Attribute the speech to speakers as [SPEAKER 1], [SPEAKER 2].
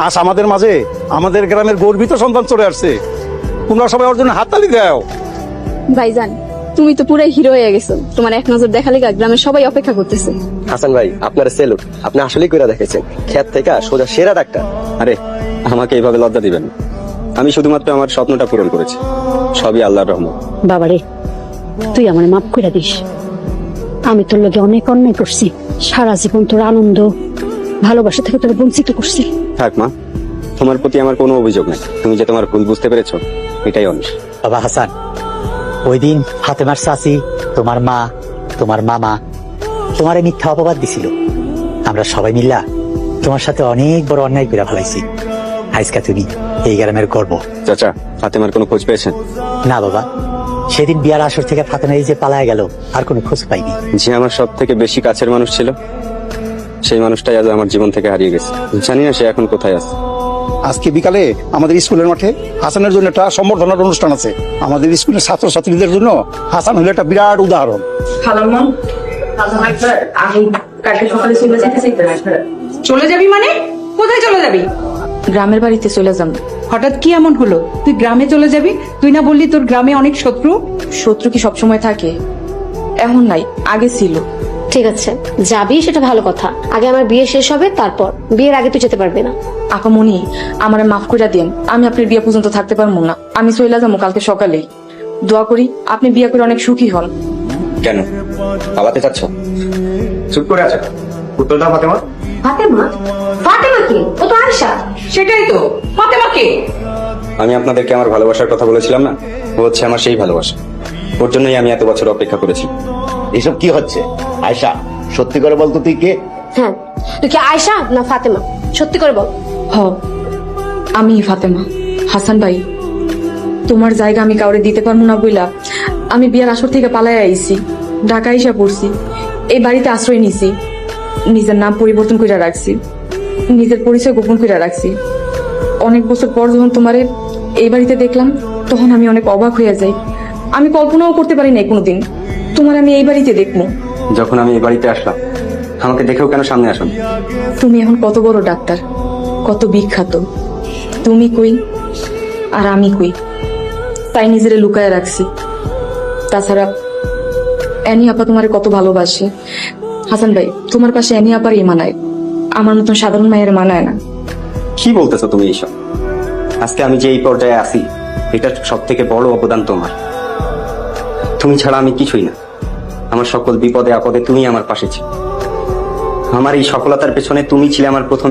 [SPEAKER 1] আজ আমাদের মাঝে আমাদের গ্রামের গর্বিত সন্তান চলে আসছে। তোমরা সবাই ওর জন্য হাততালি দাও।
[SPEAKER 2] ভাইজান, তুমি তো পুরাই হিরো হয়ে গেছো। তোমার এক নজর দেখালে গ্রামের সবাই অপেক্ষা করতেছে।
[SPEAKER 3] হাসান ভাই, আপনার সেলুট। আপনি আসলেই কইরা দেখেছেন, খেত থেকে সোজা সেরা ডাক্তার।
[SPEAKER 4] আরে আমাকে এইভাবে লজ্জা দিবেন না। আমি শুধুমাত্র আমার স্বপ্নটা পূরণ করেছি, সবই আল্লাহর রহমত।
[SPEAKER 5] বাবারে, তুই আমার মাফ করে দিস। আমি তোর লগে অনেক অন্যায় করছি। সারা জীবন তোর আনন্দ ভালোবাসা থেকে তোর বঞ্চিত করছি।
[SPEAKER 4] থাক মা, তোমার প্রতি আমার কোনো অভিযোগ নেই। তুমি যে তোমার ভুল বুঝতে পেরেছো, এটাই অনেক।
[SPEAKER 6] বাবা হাসান, ওই দিন ফাতেমার চাচি, তোমার মা, তোমার মামা তোমারে মিথ্যা অপবাদ দিছিল। আমরা সবাই মিল্লা তোমার সাথে অনেক বড় অন্যায় করে ফেলাইছি। আজকে তুমি এই গ্রামের গর্ব।
[SPEAKER 4] চাচা, ফাতেমার কোনো খোঁজ পেয়েছেন?
[SPEAKER 6] না বাবা, সেদিন বিয়ার আসর থেকে ফাতেমা এই যে পালায় গেল, আর কোনো খোঁজ পাইনি।
[SPEAKER 4] যে আমার সব থেকে বেশি কাছের মানুষ ছিল, সেই মানুষটাই আজ আমার জীবন থেকে হারিয়ে গেছে। জানি না সে এখন কোথায় আছে।
[SPEAKER 1] আজকে বিকালে আমাদের স্কুলের মাঠে হাসানের জন্য একটা সম্বর্ধনার অনুষ্ঠান আছে। আমাদের স্কুলের ছাত্রছাত্রীদের জন্য হাসান হলো একটা বিরাট উদাহরণ।
[SPEAKER 7] খালাম্মা, আমি কালকে সকালে চলে যেতেছি। চলে যাবি মানে? কোথায় চলে যাবি? গ্রামের বাড়িতে চলে যাম। হঠাৎ কি এমন হলো তুই গ্রামে চলে যাবি? তুই না বললি তোর গ্রামে অনেক শত্রু? শত্রু কি সবসময় থাকে? এখন নাই, আগে ছিল।
[SPEAKER 5] ঠিক আছে, যাবি সেটা ভালো কথা। আগে আমার বিয়ে শেষ হবে, তারপর। বিয়ের আগে তুই যেতে পারবি না।
[SPEAKER 7] আপামনি, আমারে মাফ করে দিন। আমি আপনার বিয়ে পর্যন্ত থাকতে পারবো না। আমি চলে যাবো কালকে সকালেই। দোয়া করি আপনি বিয়ে করে অনেক সুখী হন।
[SPEAKER 4] কেন পালাতে চাচ্ছ? চুপ করে আছো, উত্তরটা ফাতেমা।
[SPEAKER 5] ফাতেমা? ফাতেমা কি? ও তো আয়েশা।
[SPEAKER 7] সেটাই তো, ফাতেমা কে?
[SPEAKER 4] আমি আপনাদেরকে আমার ভালোবাসার কথা বলেছিলাম না, ও হচ্ছে আমার সেই ভালোবাসা। ওর জন্যই আমি এত বছর অপেক্ষা করেছি।
[SPEAKER 8] এসব কি হচ্ছে? আয়শা, সত্যি করে বলতো তুই কে?
[SPEAKER 5] হ্যাঁ, তুই কি আয়েশা না ফাতেমা? সত্যি করে বল।
[SPEAKER 7] হ, আমি ফাতেমা। হাসান ভাই, তোমার জায়গা আমি কাউরে দিতে পারবো না বইলা আমি বিয়ার আসর থেকে পালাই আইছি। ঢাকা এসে পড়ছি, এই বাড়িতে আশ্রয় নিছি। নিজের নাম পরিবর্তন করে রাখছি, নিজের পরিচয় গোপন করে রাখছি। অনেক বছর পর যখন তোমারে এই বাড়িতে দেখলাম, তখন আমি অনেক অবাক হয়ে যাই। আমি কল্পনাও করতে পারি নাই কোনোদিন তোমার আমি এই বাড়িতে দেখবো।
[SPEAKER 4] যখন আমি এই বাড়িতে আসলাম, আমাকে দেখেও কেন সামনে আসুন?
[SPEAKER 7] তুমি এখন কত বড় ডাক্তার, কত বিখ্যাত। তুমি কই আর আমি কই, তাই নিজেরে লুকায় রাখছি। তাছাড়া অ্যানি আপা তোমারে কত ভালোবাসে। হাসান ভাই, তোমার পাশে অ্যানি আপারই মানায়, আমার মতন সাধারণ মায়ের মানায় না।
[SPEAKER 4] কি বলতেছো তুমি এইসব? আজকে আমি যে এই পর্যায়ে আছি, এটা সব থেকে বড় অবদান তোমার। তুমি ছাড়া আমি কিছুই না। আমার সকল বিপদে আপদে তুমি আমার পাশে ছিলে। আমার এই সফলতার পেছনে তুমি ছিলে আমার প্রথম